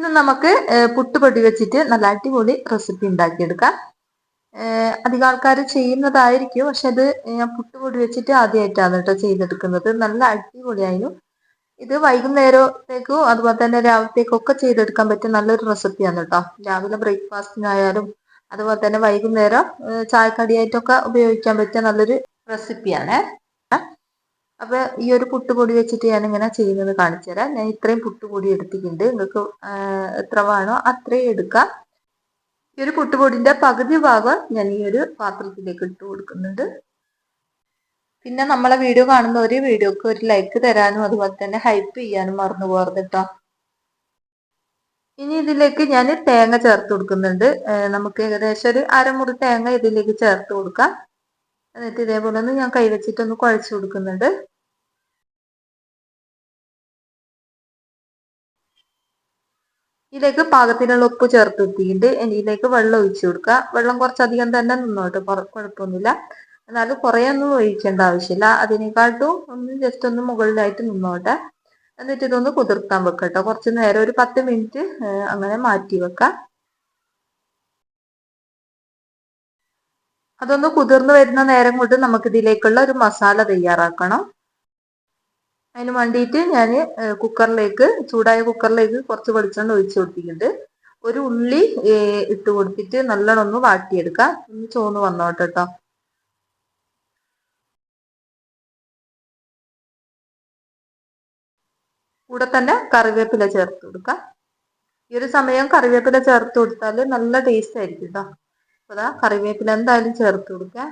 ഇന്ന് നമുക്ക് പുട്ടുപൊടി വെച്ചിട്ട് നല്ല അടിപൊളി റെസിപ്പി ഉണ്ടാക്കിയെടുക്കാം. അധികം ആൾക്കാർ ചെയ്യുന്നതായിരിക്കും, പക്ഷെ അത് ഞാൻ പുട്ടുപൊടി വെച്ചിട്ട് ആദ്യമായിട്ടാണ് കേട്ടോ ചെയ്തെടുക്കുന്നത്. നല്ല അടിപൊളിയായിരുന്നു. ഇത് വൈകുന്നേരത്തേക്കും അതുപോലെ തന്നെ രാവിലത്തേക്കും ഒക്കെ ചെയ്തെടുക്കാൻ പറ്റിയ നല്ലൊരു റെസിപ്പിയാണ് കേട്ടോ. രാവിലെ ബ്രേക്ക്ഫാസ്റ്റിനായാലും അതുപോലെ തന്നെ വൈകുന്നേരം ചായക്കടിയായിട്ടൊക്കെ ഉപയോഗിക്കാൻ പറ്റിയ നല്ലൊരു റെസിപ്പിയാണ്. അപ്പൊ ഈ ഒരു പുട്ടുപൊടി വെച്ചിട്ട് ഞാൻ ഇങ്ങനെ ചെയ്യുന്നത് കാണിച്ചു തരാം. ഞാൻ ഇത്രയും പുട്ടുപൊടി എടുത്തിട്ടുണ്ട്. നിങ്ങൾക്ക് എത്ര വേണോ അത്രയും എടുക്കാം. ഈ ഒരു പുട്ടുപൊടിന്റെ പകുതി ഭാഗം ഞാൻ ഈ ഒരു പാത്രത്തിലേക്ക് ഇട്ട് കൊടുക്കുന്നുണ്ട്. പിന്നെ നമ്മളെ വീഡിയോ കാണുന്നവര് വീഡിയോക്ക് ഒരു ലൈക്ക് തരാനും അതുപോലെ തന്നെ ഹൈപ്പ് ചെയ്യാനും മറന്നു പോകരുത് കേട്ടോ. ഇനി ഇതിലേക്ക് ഞാൻ തേങ്ങ ചേർത്ത് കൊടുക്കുന്നുണ്ട്. നമുക്ക് ഏകദേശം ഒരു അരമുറി തേങ്ങ ഇതിലേക്ക് ചേർത്ത് കൊടുക്കാം. എന്നിട്ട് ഇതേപോലെ ഒന്ന് ഞാൻ കൈവച്ചിട്ടൊന്ന് കുഴച്ചു കൊടുക്കുന്നുണ്ട്. ഇതിലേക്ക് പാകത്തിനുള്ള ഉപ്പ് ചേർത്ത് കൊടുത്തിട്ടുണ്ട്. ഇതിലേക്ക് വെള്ളം ഒഴിച്ചു കൊടുക്കുക. വെള്ളം കുറച്ചധികം തന്നെ നിന്നോട്ടെ, കുഴപ്പമൊന്നുമില്ല. എന്നാലും കുറേ ഒന്നും ഒഴിക്കേണ്ട ആവശ്യമില്ല. അതിനേക്കാട്ടും ഒന്ന് ജസ്റ്റ് ഒന്ന് മുകളിലായിട്ട് നിന്നോട്ടെ. എന്നിട്ട് ഇതൊന്ന് കുതിർത്താൻ വെക്കട്ടോ. കുറച്ച് നേരം ഒരു 10 മിനിറ്റ് അങ്ങനെ മാറ്റി വെക്കാം. അതൊന്ന് കുതിർന്നു വരുന്ന നേരം കൊണ്ട് നമുക്ക് ഇതിലേക്കുള്ള ഒരു മസാല തയ്യാറാക്കണം. അതിന് വേണ്ടിയിട്ട് ഞാൻ ചൂടായ കുക്കറിലേക്ക് കുറച്ച് വെളിച്ചെണ്ണ ഒഴിച്ചു കൊടുത്തിട്ടുണ്ട്. ഒരു ഉള്ളി ഇട്ട് കൊടുത്തിട്ട് നല്ലോണം ഒന്ന് വാട്ടിയെടുക്കാം. ഒന്ന് ചോന്ന് വന്നോട്ടെ കേട്ടോ. കൂടെ തന്നെ കറിവേപ്പില ചേർത്ത് കൊടുക്കാം. ഈ ഒരു സമയം കറിവേപ്പില ചേർത്ത് കൊടുത്താൽ നല്ല ടേസ്റ്റ് ആയിരിക്കും കേട്ടോ. അപ്പോൾ അതാ കറിവേപ്പില എന്തായാലും ചേർത്ത് കൊടുക്കാം.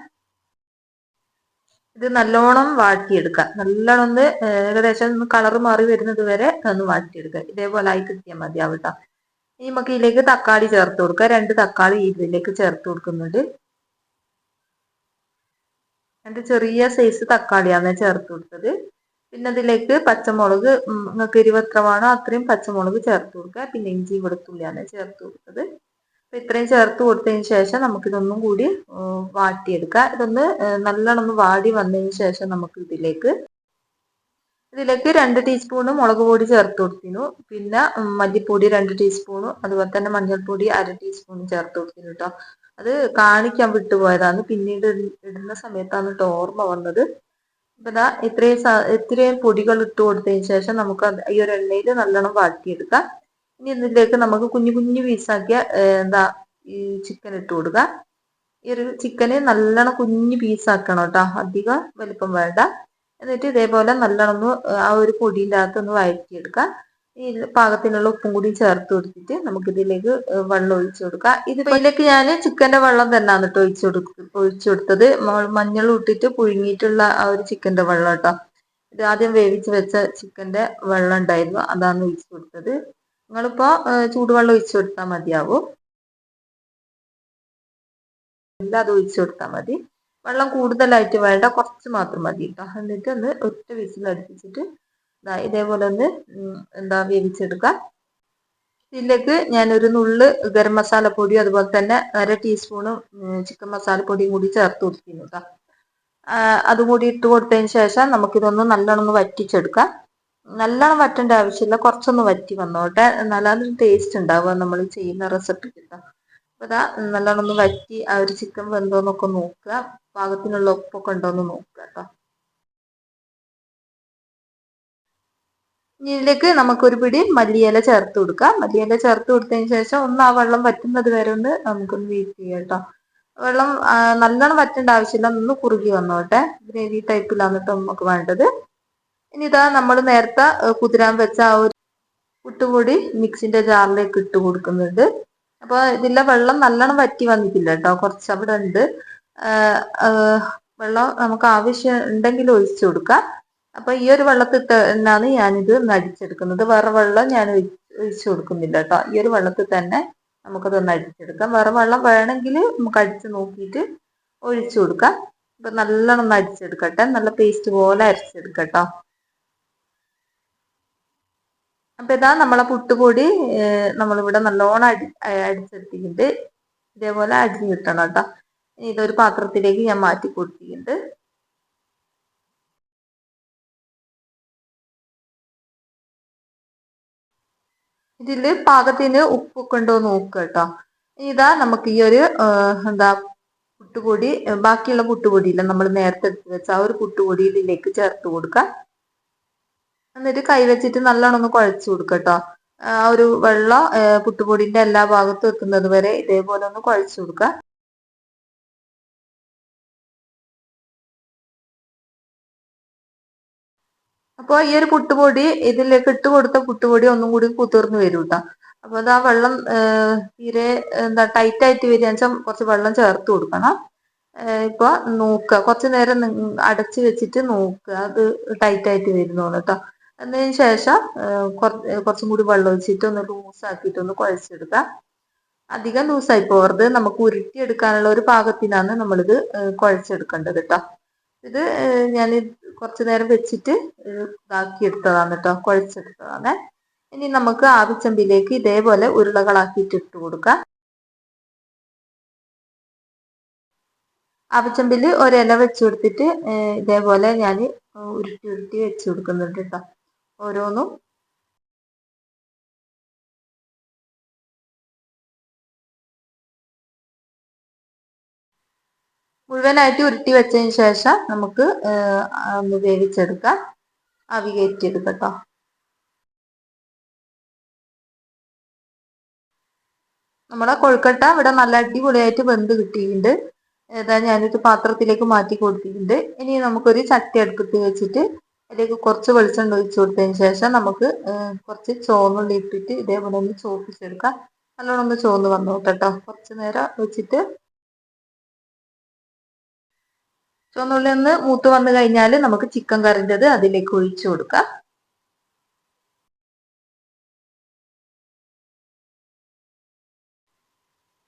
ഇത് നല്ലോണം വാട്ടിയെടുക്കാം. നല്ലോണം ഒന്ന് ഏകദേശം ഒന്ന് കളർ മാറി വരുന്നത് വരെ ഒന്ന് വാട്ടിയെടുക്കുക. ഇതേപോലെ ആയി കിട്ടിയാൽ മതിയാവും കേട്ടോ. ഇനി നമുക്ക് ഇതിലേക്ക് തക്കാളി ചേർത്ത് കൊടുക്കാം. 2 തക്കാളി ഇതിലേക്ക് ചേർത്ത് കൊടുക്കുന്നുണ്ട്. 2 ചെറിയ സൈസ് തക്കാളിയാണ് ചേർത്ത് കൊടുത്തത്. പിന്നെ അതിലേക്ക് പച്ചമുളക്, നിങ്ങൾക്ക് എത്ര വേണോ അത്രയും പച്ചമുളക് ചേർത്ത് കൊടുക്കുക. പിന്നെ ഇഞ്ചി വെളുത്തുള്ളിയാണ് ചേർത്ത് കൊടുത്തത്. അപ്പൊ ഇത്രയും ചേർത്ത് കൊടുത്തതിന് ശേഷം നമുക്കിതൊന്നും കൂടി വാട്ടിയെടുക്കാം. ഇതൊന്ന് നല്ലോണം ഒന്ന് വാടി വന്നതിന് ശേഷം നമുക്ക് ഇതിലേക്ക് 2 ടീസ്പൂണ് മുളക് പൊടി ചേർത്ത് കൊടുത്തിരുന്നു. പിന്നെ മല്ലിപ്പൊടി 2 ടീസ്പൂണ്, അതുപോലെ തന്നെ മഞ്ഞൾപ്പൊടി 1/2 ടീസ്പൂൺ ചേർത്ത് കൊടുത്തിരുന്നു കേട്ടോ. അത് കാണിക്കാൻ വിട്ടുപോയതാണ്, പിന്നീട് ഇടുന്ന സമയത്താണ് കേട്ടോ ഓർമ്മ വന്നത്. അപ്പൊ ഇതാ ഇത്രയും പൊടികൾ ഇട്ട് കൊടുത്തതിന് ശേഷം നമുക്ക് ഈ ഒരു എണ്ണയിൽ നല്ലോണം വാട്ടിയെടുക്കാം. ഇനി ഇതിലേക്ക് നമുക്ക് കുഞ്ഞു കുഞ്ഞു പീസാക്കിയ ഈ ചിക്കൻ ഇട്ട് കൊടുക്കുക. ഈ ഒരു ചിക്കന് നല്ലോണം കുഞ്ഞു പീസാക്കണം കേട്ടോ, അധികം വലിപ്പം വേണ്ട. എന്നിട്ട് ഇതേപോലെ നല്ലോണം ആ ഒരു പൊടിൻ്റെ അകത്തൊന്ന് വഴറ്റിയെടുക്കാം. ഈ പാകത്തിനുള്ള ഉപ്പും കൂടി ചേർത്ത് കൊടുത്തിട്ട് നമുക്ക് ഇതിലേക്ക് വെള്ളം ഒഴിച്ചു കൊടുക്കാം. ഇതിലേക്ക് ഞാൻ ചിക്കന്റെ വെള്ളം തന്നെയാണ് കേട്ടോ ഒഴിച്ചു കൊടുത്തത്. മഞ്ഞൾ ഇട്ടിട്ട് പുഴുങ്ങിയിട്ടുള്ള ആ ഒരു ചിക്കന്റെ വെള്ളം കേട്ടോ. ഇത് ആദ്യം വേവിച്ച് വെച്ച ചിക്കന്റെ വെള്ളം ഉണ്ടായിരുന്നു, അതാണ് ഒഴിച്ചു കൊടുത്തത്. നിങ്ങളിപ്പോ ചൂടുവെള്ളം ഒഴിച്ചു കൊടുത്താൽ മതിയാവും. എല്ലാം അത് ഒഴിച്ചു കൊടുത്താൽ മതി. വെള്ളം കൂടുതലായിട്ട് വേണ്ട, കുറച്ച് മാത്രം മതി കേട്ടോ. എന്നിട്ട് ഒന്ന് ഒറ്റ വിസിൽ അടുപ്പിച്ചിട്ട് ഇതേപോലെ ഒന്ന് വേവിച്ചെടുക്കാം. ഇതിലേക്ക് ഞാനൊരു നുള്ള് ഗരം മസാല പൊടി അതുപോലെ തന്നെ 1/2 ടീസ്പൂണ് ചിക്കൻ മസാല പൊടിയും കൂടി ചേർത്ത് കൊടുത്തിരുന്നു കേട്ടോ. അതും കൂടി ഇട്ട് കൊടുത്തതിന് ശേഷം നമുക്കിതൊന്ന് നല്ലോണം ഒന്ന് വറ്റിച്ചെടുക്കാം. നല്ലോണം വറ്റേണ്ട ആവശ്യമില്ല, കുറച്ചൊന്ന് വറ്റി വന്നോട്ടെ, എന്നാലും ടേസ്റ്റ് ഉണ്ടാവുക നമ്മൾ ചെയ്യുന്ന റെസിപ്പി കിട്ടാം. അപ്പൊ ഇതാ നല്ലോണം ഒന്ന് വറ്റി ആ ഒരു ചിക്കൻ വെന്തോന്നൊക്കെ നോക്കുക, പാകത്തിനുള്ള ഉപ്പൊക്കെ ഉണ്ടോന്ന് നോക്കുക കേട്ടോ. ഇതിലേക്ക് നമുക്കൊരു പിടി മല്ലിയില ചേർത്ത് കൊടുക്കാം. മല്ലിയില ചേർത്ത് കൊടുത്തതിന് ശേഷം ഒന്ന് ആ വെള്ളം വറ്റുന്നത് വരെ ഒന്ന് നമുക്കൊന്ന് വെയിറ്റ് ചെയ്യാം കേട്ടോ. വെള്ളം നല്ലോണം വറ്റേണ്ട ആവശ്യമില്ല, ഒന്ന് കുറുകി വന്നോട്ടെ. ഗ്രേവി ടൈപ്പിലാണ് കേട്ടോ നമുക്ക് വേണ്ടത്. ഇനി ഇതാ നമ്മൾ നേരത്തെ കുതിരാൻ വെച്ച ആ ഒരു പുട്ടുപൊടി മിക്സിന്റെ ജാറിലേക്ക് ഇട്ട് കൊടുക്കുന്നുണ്ട്. അപ്പൊ ഇതിലെ വെള്ളം നല്ലോണം വറ്റി വന്നിട്ടില്ല കേട്ടോ, കുറച്ച് അവിടെ ഉണ്ട്. വെള്ളം നമുക്ക് ആവശ്യം ഉണ്ടെങ്കിൽ ഒഴിച്ചു കൊടുക്കാം. അപ്പൊ ഈ ഒരു വെള്ളത്തിൽ തന്നെയാണ് ഞാനിത് അടിച്ചെടുക്കുന്നത്. വേറെ വെള്ളം ഞാൻ ഒഴിച്ചു കൊടുക്കുന്നില്ല കേട്ടോ. ഈ ഒരു വെള്ളത്തിൽ തന്നെ നമുക്കതൊന്ന് അടിച്ചെടുക്കാം. വേറെ വെള്ളം വേണമെങ്കിൽ നമുക്ക് അടിച്ച് നോക്കിയിട്ട് ഒഴിച്ചു കൊടുക്കാം. അപ്പൊ നല്ലോണം ഒന്ന് അടിച്ചെടുക്കട്ടെ, നല്ല പേസ്റ്റ് പോലെ അരച്ചെടുക്കട്ടോ. അപ്പൊ ഇതാ നമ്മളെ പുട്ടുപൊടി നമ്മളിവിടെ നല്ലോണം അടിച്ചെടുത്തിട്ടുണ്ട്. ഇതേപോലെ അടിഞ്ഞു കിട്ടണം കേട്ടോ. ഇതൊരു പാത്രത്തിലേക്ക് ഞാൻ മാറ്റി കൊടുത്തിട്ടുണ്ട്. ഇതില് പാകത്തിന് ഉപ്പൊക്കെ ഉണ്ടോ നോക്കുക കേട്ടോ. ഇതാ നമുക്ക് ഈ ഒരു എന്താ പുട്ടുപൊടി, ബാക്കിയുള്ള പുട്ടുപൊടി ഇല്ല നമ്മൾ നേരത്തെ എടുത്ത് വെച്ച ആ ഒരു പുട്ടുപൊടി ഇതിലേക്ക് ചേർത്ത് കൊടുക്കുക. എന്നിട്ട് കൈ വെച്ചിട്ട് നല്ലോണം ഒന്ന് കുഴച്ച് കൊടുക്കുക കേട്ടോ. ആ ഒരു വെള്ളം പുട്ടുപൊടിന്റെ എല്ലാ ഭാഗത്തും എത്തുന്നത് വരെ ഇതേപോലെ ഒന്ന് കുഴച്ച് കൊടുക്കുക. അപ്പോൾ ഈ ഒരു പുട്ടുപൊടി ഇതിലേക്ക് ഇട്ട് കൊടുത്ത പുട്ടുപൊടി ഒന്നും കൂടി കുതിർന്ന് വരും കേട്ടോ. അപ്പൊ അത് ആ വെള്ളം തീരെ എന്താ ടൈറ്റ് ആയിട്ട് വരിക വെച്ചാൽ കുറച്ച് വെള്ളം ചേർത്ത് കൊടുക്കണം. ഇപ്പൊ നോക്കുക, കുറച്ചു നേരം അടച്ചു വെച്ചിട്ട് നോക്കുക അത് ടൈറ്റ് ആയിട്ട് വരുന്നോന്ന് കേട്ടോ. എന്നതിന് ശേഷം കുറച്ചും കൂടി വെള്ളം ഒഴിച്ചിട്ട് ഒന്ന് ലൂസ് ആക്കിയിട്ട് ഒന്ന് കുഴച്ചെടുക്കുക. അധികം ലൂസായി പോകരുത്, നമുക്ക് ഉരുട്ടിയെടുക്കാനുള്ള ഒരു പാകത്തിനാണ് നമ്മളിത് കുഴച്ചെടുക്കേണ്ടത് കേട്ടോ. ഇത് ഞാൻ കുറച്ചു നേരം വെച്ചിട്ട് ഇതാക്കി എടുത്തതാണ് കേട്ടോ, കുഴച്ചെടുത്തതാണ്. ഇനി നമുക്ക് ആവിച്ചമ്പിലേക്ക് ഇതേപോലെ ഉരുളകളാക്കിയിട്ട് ഇട്ട് കൊടുക്കാം. ആവിച്ചമ്പില് ഒരില വെച്ച് കൊടുത്തിട്ട് ഇതേപോലെ ഞാൻ ഉരുട്ടി ഉരുട്ടി വെച്ച് കൊടുക്കുന്നുണ്ട് കേട്ടോ ഓരോന്നും. മുഴുവനായിട്ട് ഉരുട്ടി വെച്ചതിന് ശേഷം നമുക്ക് ഒന്ന് വേവിച്ചെടുക്കാം, ആവി കയറ്റിയെടുക്കട്ടോ. നമ്മുടെ കൊഴുക്കട്ട ഇവിടെ നല്ല അടിപൊളിയായിട്ട് വെന്ത് കിട്ടിയിട്ടുണ്ട്. ഏതാ ഞാനൊരു പാത്രത്തിലേക്ക് മാറ്റി കൊടുത്തിട്ടുണ്ട്. ഇനി നമുക്കൊരു ചട്ടി അടുപ്പത്ത് വെച്ചിട്ട് അതിലേക്ക് കുറച്ച് വെളിച്ചെണ്ണ ഒഴിച്ച് കൊടുത്തതിന് ശേഷം നമുക്ക് കുറച്ച് ചുവന്നുള്ളി ഇട്ടിട്ട് ഇതേപോലെ ഒന്ന് ചോപ്പിച്ചെടുക്കാം. നല്ലോണം ഒന്ന് ചുവന്ന് വന്നോട്ടെ കേട്ടോ. കുറച്ച് നേരം വെച്ചിട്ട് ചുവന്നുള്ളി ഒന്ന് മൂത്ത് വന്നു കഴിഞ്ഞാൽ നമുക്ക് ചിക്കൻ കറിൻ്റെത് അതിലേക്ക് ഒഴിച്ചു കൊടുക്കാം.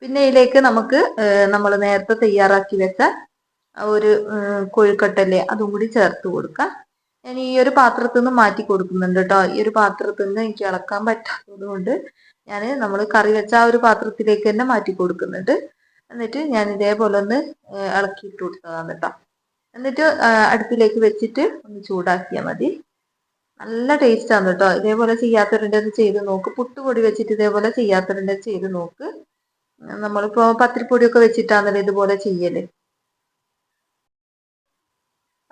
പിന്നെ ഇതിലേക്ക് നമുക്ക് നമ്മൾ നേരത്തെ തയ്യാറാക്കി വെച്ച ഒരു കൊഴുക്കട്ടല്ലേ അതും കൂടി ചേർത്ത് കൊടുക്കാം. ഞാൻ ഈ ഒരു പാത്രത്തിൽ നിന്ന് മാറ്റി കൊടുക്കുന്നുണ്ട് കേട്ടോ. ഈ ഒരു പാത്രത്തിൽ നിന്ന് എനിക്ക് ഇളക്കാൻ പറ്റാത്തത് കൊണ്ട് ഞാൻ നമ്മൾ കറി വെച്ച ആ ഒരു പാത്രത്തിലേക്ക് തന്നെ മാറ്റി കൊടുക്കുന്നുണ്ട്. എന്നിട്ട് ഞാൻ ഇതേപോലെ ഒന്ന് ഇളക്കിയിട്ട് കൊടുത്തതാണ് കേട്ടോ. എന്നിട്ട് അടുപ്പിലേക്ക് വെച്ചിട്ട് ഒന്ന് ചൂടാക്കിയാൽ മതി. നല്ല ടേസ്റ്റ് ആണ് കേട്ടോ. ഇതേപോലെ ചെയ്യാത്തവരുണ്ട് ചെയ്ത് നോക്ക്. പുട്ടുപൊടി വെച്ചിട്ട് ഇതേപോലെ ചെയ്യാത്തവരുണ്ട് ചെയ്ത് നോക്ക്. നമ്മളിപ്പോ പത്തിരിപ്പൊടിയൊക്കെ വെച്ചിട്ടാണല്ലോ ഇതുപോലെ ചെയ്യല്.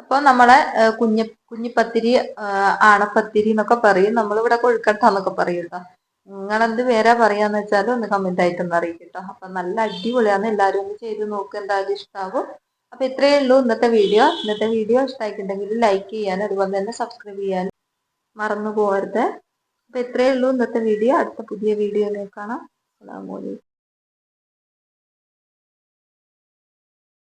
അപ്പൊ നമ്മളെ കുഞ്ഞിപ്പത്തിരി, ആണപ്പത്തിരി എന്നൊക്കെ പറയും. നമ്മളിവിടെ കൊഴുക്കട്ട എന്നൊക്കെ പറയും കേട്ടോ. നിങ്ങളെന്ത് പേരാ പറയാന്ന് വെച്ചാലും ഒന്ന് കമന്റ് ആയിട്ടൊന്ന് അറിയിക്കട്ടോ. അപ്പൊ നല്ല അടിപൊളിയാണ്, എല്ലാവരും ഒന്ന് ചെയ്ത് നോക്ക്, എന്തായാലും ഇഷ്ടാവും. അപ്പൊ ഇത്രയേ ഉള്ളൂ ഇന്നത്തെ വീഡിയോ. ഇന്നത്തെ വീഡിയോ ഇഷ്ടമായിട്ടുണ്ടെങ്കിൽ ലൈക്ക് ചെയ്യാനും അതുപോലെ തന്നെ സബ്സ്ക്രൈബ് ചെയ്യാനും മറന്നു പോകരുത്. അപ്പൊ ഇത്രയേ ഉള്ളൂ ഇന്നത്തെ വീഡിയോ. അടുത്ത പുതിയ വീഡിയോ കാണാം. അസ്സലാമു അലൈക്കും.